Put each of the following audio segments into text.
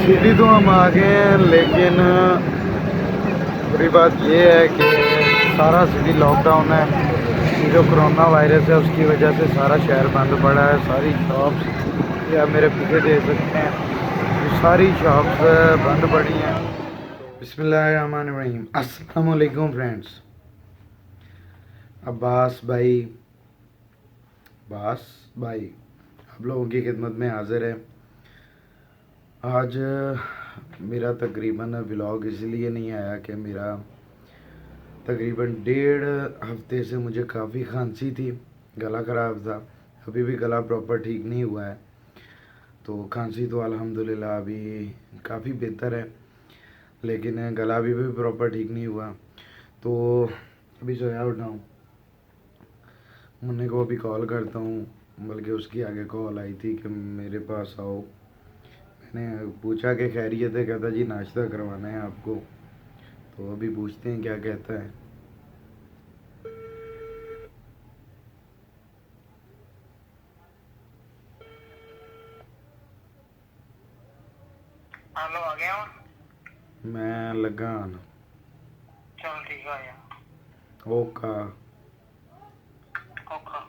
City तो हम आ गए हैं, लेकिन बुरी बात ये है कि सारा सिटी लॉकडाउन है। जो कोरोना वायरस है उसकी वजह से सारा शहर बंद पड़ा है। सारी शॉप्स, या मेरे पीछे देख सकते हैं, ये सारी शॉप्स बंद पड़ी हैं। बिस्मिल्लाहिर्रहमानिर्रहीम। अस्सलाम वालेकुम फ्रेंड्स। अब्बास भाई आप लोगों की खिदमत में हाजिर है। आज मेरा तकरीबन व्लॉग इसलिए नहीं आया कि मेरा तकरीबन 1.5 हफ्ते से मुझे काफ़ी खांसी थी, गला ख़राब था। अभी भी गला प्रॉपर ठीक नहीं हुआ है, तो खांसी तो अल्हम्दुलिल्लाह अभी काफ़ी बेहतर है, लेकिन गला अभी भी प्रॉपर ठीक नहीं हुआ। तो अभी सोया उठा हूँ, मुन्ने को अभी कॉल करता हूँ, बल्कि उसकी आगे कॉल आई थी कि मेरे पास आओ। मैंने पूछा कि खैरियत है, कहता जी नाश्ता करवाना है आपको। तो अभी पूछते हैं क्या कहता है। हेलो, आ गया मैं लगा आना। चल ठीक है यार। ओका ओका।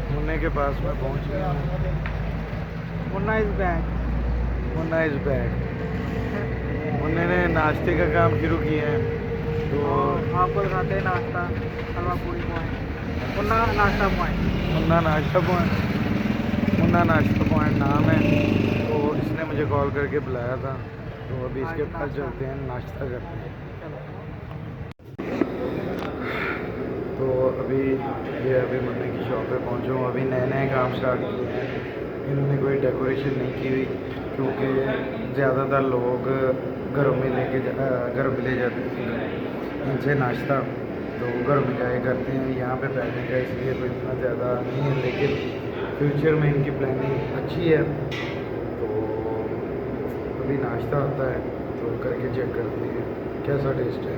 मुन्ने के पास मैं पहुंच गया हूँ। Munna is back. Munna is back. मुन्ने ने नाश्ते का काम शुरू किया है, तो आपको दिखाते हैं नाश्ता, हलवा पूरी पॉइंट। मुन्ना नाश्ता पॉइंट। मुन्ना नाश्ता पॉइंट नाम है। तो इसने मुझे कॉल करके बुलाया था, तो अभी इसके पास चलते हैं, नाश्ता करते हैं। तो अभी मुन्ने की शॉप पे पहुंचा हूँ। अभी नए नए काम स्टार्ट किए हैं, इन्होंने कोई डेकोरेशन नहीं की हुई, क्योंकि ज़्यादातर लोग घरों में ले जाते हैं इनसे नाश्ता, तो घर में जाए करते हैं। यहाँ पे बैठने का इसलिए कोई इतना ज़्यादा नहीं है, लेकिन फ्यूचर में इनकी प्लानिंग अच्छी है। तो अभी नाश्ता होता है, तो करके चेक करते हैं कैसा टेस्ट है।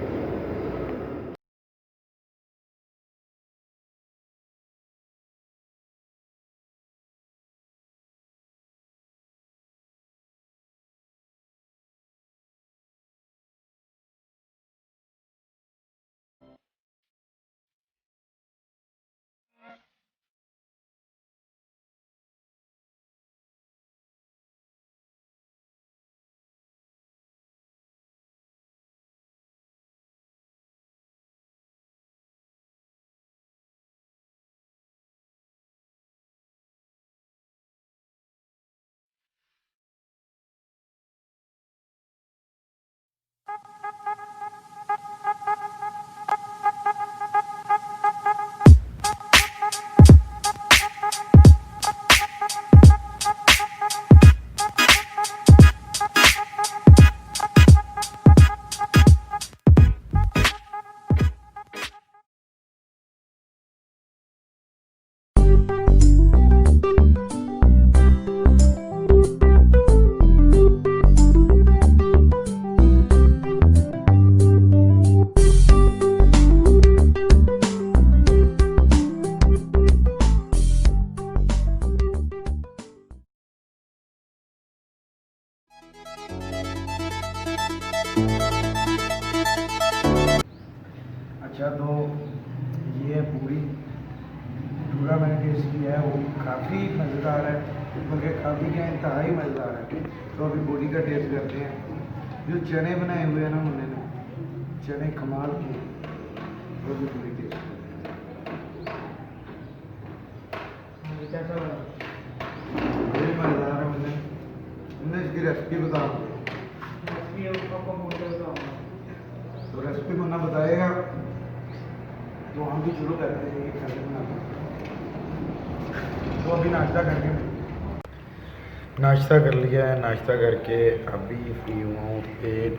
अच्छा, तो ये है पूरा मैंने टेस्ट किया है, वो काफ़ी मज़ेदार है, बल्कि काफ़ी क्या इंतहाई मज़ेदार है। तो अभी पूरी का टेस्ट करते हैं। जो चने बनाए हुए हैं ना मुन्ने ने, चने कमाल के, वो भी पूरी टेस्ट करते हैं। कैसा लगा? बड़ी मज़ेदार है। मुन्ने इसकी रेसिपी बताओ। तो रेसिपी मुन्ना बताएगा, तो हम भी शुरू करते हैं ये खाने बनाना। तो अभी नाश्ता कर लिया है। नाश्ता करके अभी फ्री हुआ हूँ, पेट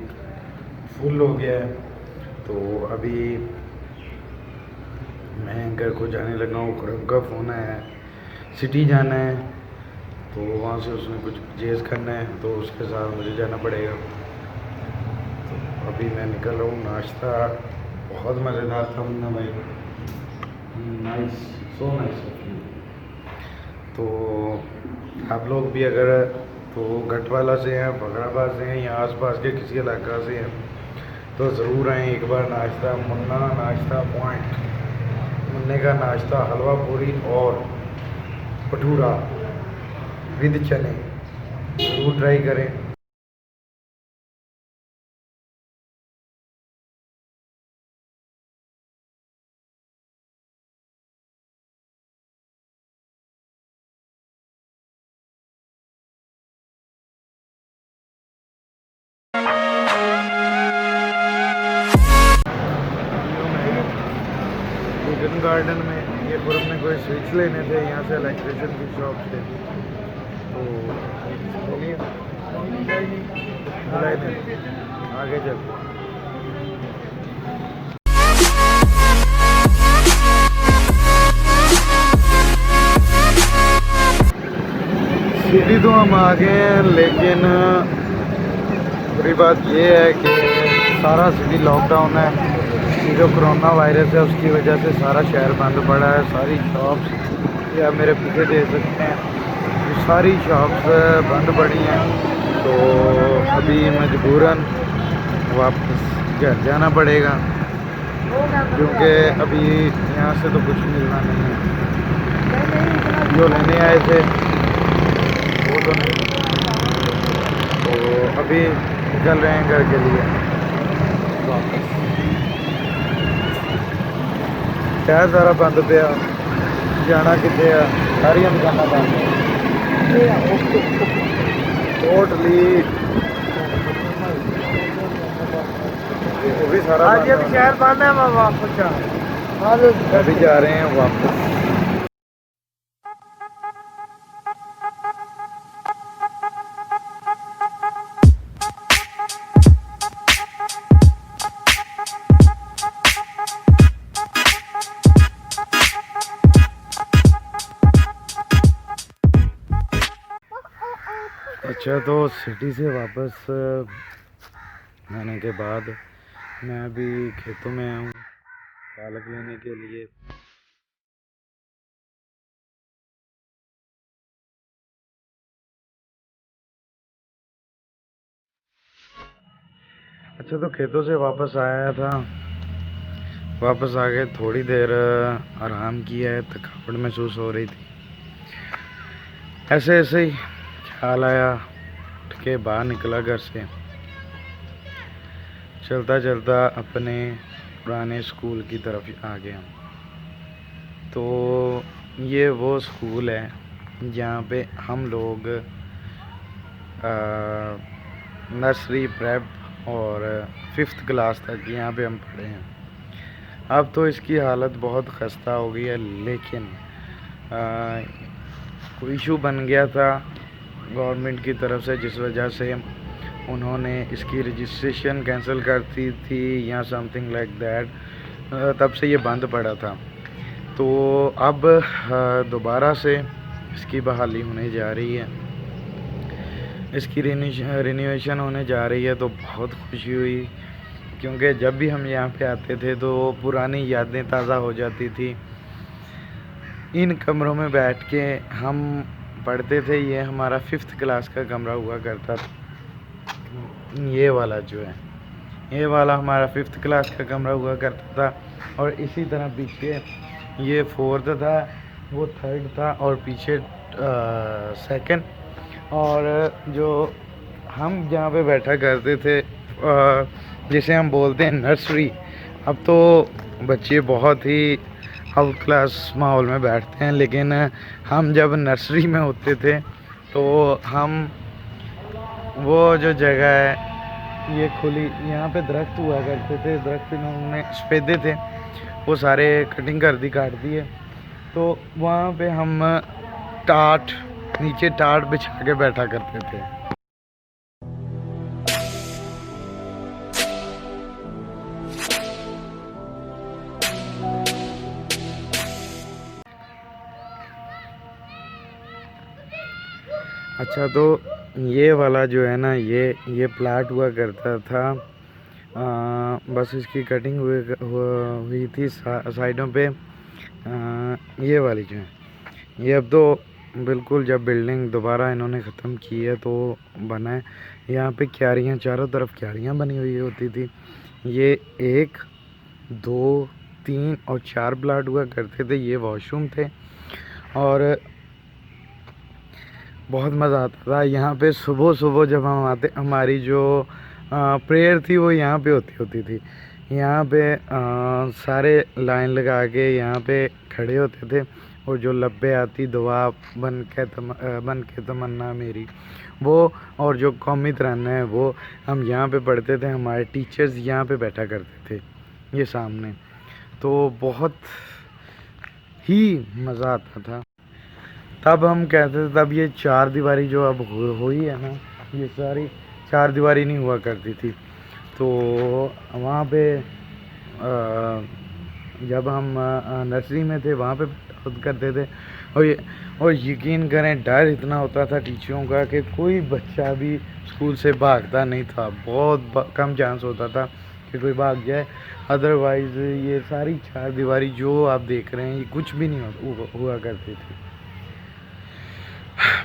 फुल हो गया है। तो अभी मैं घर को जाने लगा हूँ। खुरम का फ़ोन आया है, सिटी जाना है, तो वहाँ से उसने कुछ परचेज़ करना है, तो उसके साथ मुझे जाना पड़ेगा। तो अभी मैं निकल रहा हूँ नाश्ता बहुत मज़ेदार था मुन्ना भाई, nice, so nice of you. तो आप लोग भी अगर तो गटवाला से हैं, फकराबाद से हैं या आसपास के किसी इलाका से हैं तो ज़रूर आएँ एक बार। नाश्ता मुन्ना नाश्ता पॉइंट, मुन्ने का नाश्ता हलवा पूरी और भटूरा विद चने ज़रूर ट्राई करें। ईडन गार्डन में ये पूर्व में कोई स्विच लेने थे, यहाँ से इलेक्ट्रिशियन की शॉप से, तो बोलिए बुलाए नहीं, आगे चलते। सिटी तो हम आ गए हैं, लेकिन बुरी बात ये है कि सारा सिटी लॉकडाउन है। ये जो कोरोना वायरस है उसकी वजह से सारा शहर बंद पड़ा है। सारी शॉप्स, या मेरे पीछे देख सकते हैं, ये सारी शॉप्स बंद पड़ी हैं। तो अभी मजबूरन वापस घर जाना पड़ेगा, क्योंकि अभी यहाँ से तो कुछ मिलना नहीं है। जो लेने आए थे वो तो नहीं, तो अभी निकल रहे हैं घर के लिए वापस। शहर सारा बंद पिया, जाना कितने आ, सारिया दुकाना बंद टोटली, वो भी सारा आज ये भी शहर बंद है, मैं वापस जा अभी जा रहे हैं वापस। अच्छा, तो सिटी से वापस आने के बाद मैं अभी खेतों में आया हूँ पालक लेने के लिए। अच्छा, तो खेतों से वापस आया था, वापस आ गए, थोड़ी देर आराम किया है, थकावट महसूस हो रही थी। ऐसे ऐसे ही ख्याल आया, उठ के बाहर निकला घर से, चलता चलता अपने पुराने स्कूल की तरफ आ गया। तो ये वो स्कूल है जहाँ पे हम लोग नर्सरी, प्रेप और 5th क्लास तक यहाँ पे हम पढ़े हैं। अब तो इसकी हालत बहुत खस्ता हो गई है, लेकिन कोई इशू बन गया था गवर्नमेंट की तरफ से, जिस वजह से उन्होंने इसकी रजिस्ट्रेशन कैंसिल कर दी थी या समथिंग लाइक दैट। तब से ये बंद पड़ा था। तो अब दोबारा से इसकी बहाली होने जा रही है, इसकी रिन्यूएशन होने जा रही है। तो बहुत खुशी हुई, क्योंकि जब भी हम यहाँ पे आते थे तो पुरानी यादें ताज़ा हो जाती थी। इन कमरों में बैठ के हम पढ़ते थे। ये हमारा 5th क्लास का कमरा हुआ करता था, ये वाला जो है, ये वाला हमारा 5th क्लास का कमरा हुआ करता था। और इसी तरह पीछे ये 4th था, वो 3rd था, और पीछे 2nd। और जो हम जहाँ पे बैठा करते थे, जिसे हम बोलते हैं नर्सरी, अब तो बच्चे बहुत ही आउट क्लास माहौल में बैठते हैं, लेकिन हम जब नर्सरी में होते थे तो हम वो जो जगह है ये खुली, यहाँ पे दरख्त हुआ करते थे, दरख्त इन्होंने सफेदे थे, वो सारे कटिंग कर दी, काट दिए। तो वहाँ पे हम टाट, नीचे टाट बिछा के बैठा करते थे। अच्छा, तो ये वाला जो है ना, ये प्लाट हुआ करता था बस इसकी कटिंग हुई थी साइडों पे। ये वाली जो है, ये अब तो बिल्कुल जब बिल्डिंग दोबारा इन्होंने ख़त्म की है तो बना है। यहाँ पे क्यारियाँ, चारों तरफ क्यारियाँ बनी हुई होती थी। ये 1, 2, 3 और 4 प्लाट हुआ करते थे। ये वॉशरूम थे और बहुत मज़ा आता था यहाँ पे। सुबह सुबह जब हम आते, हमारी जो प्रेयर थी वो यहाँ पे होती थी। यहाँ पे सारे लाइन लगा के यहाँ पे खड़े होते थे और जो लब्बे आती दुआ बन के तमन्ना मेरी वो, और जो कौमी तराना है वो हम यहाँ पे पढ़ते थे। हमारे टीचर्स यहाँ पे बैठा करते थे ये सामने, तो बहुत ही मज़ा आता था। तब हम कहते थे, तब ये 4 दीवारी जो अब हुई है ना, ये सारी 4 दीवारी नहीं हुआ करती थी। तो वहाँ पे जब हम नर्सरी में थे वहाँ पे खुद करते थे। और यकीन करें डर इतना होता था टीचरों का कि कोई बच्चा भी स्कूल से भागता नहीं था। बहुत कम चांस होता था कि कोई भाग जाए। अदरवाइज़ ये सारी 4 दीवारी जो आप देख रहे हैं ये कुछ भी नहीं हुआ करती थी।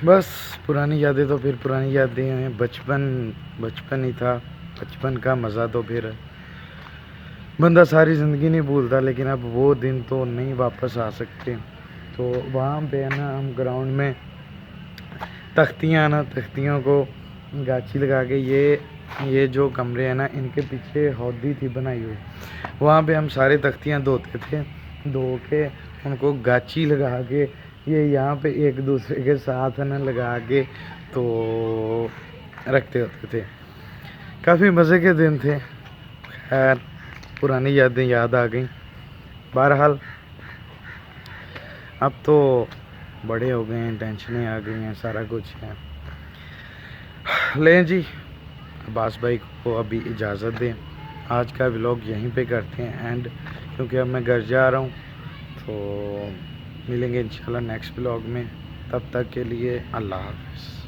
बस पुरानी यादें तो फिर पुरानी यादें हैं। बचपन ही था। बचपन का मज़ा तो फिर बंदा सारी ज़िंदगी नहीं भूलता, लेकिन अब वो दिन तो नहीं वापस आ सकते। तो वहाँ पे है ना, हम ग्राउंड में तख्तियों को गाछी लगा के, ये जो कमरे हैं ना, इनके पीछे हौदी थी बनाई हुई। वहाँ पे हम सारे तख्तियाँ धोते थे, धो के उनको गाछी लगा के ये यहाँ पे एक दूसरे के साथ न लगा के तो रखते होते थे। काफ़ी मज़े के दिन थे। खैर पुरानी यादें याद आ गई। बहरहाल अब तो बड़े हो गए हैं, टेंशनें आ गई हैं, सारा कुछ है। लें जी, अब्बास भाई को अभी इजाज़त दें। आज का व्लॉग यहीं पे करते हैं एंड, क्योंकि अब मैं घर जा रहा हूँ। तो मिलेंगे इंशाल्लाह नेक्स्ट व्लॉग में। तब तक के लिए अल्लाह हाफ़िज़।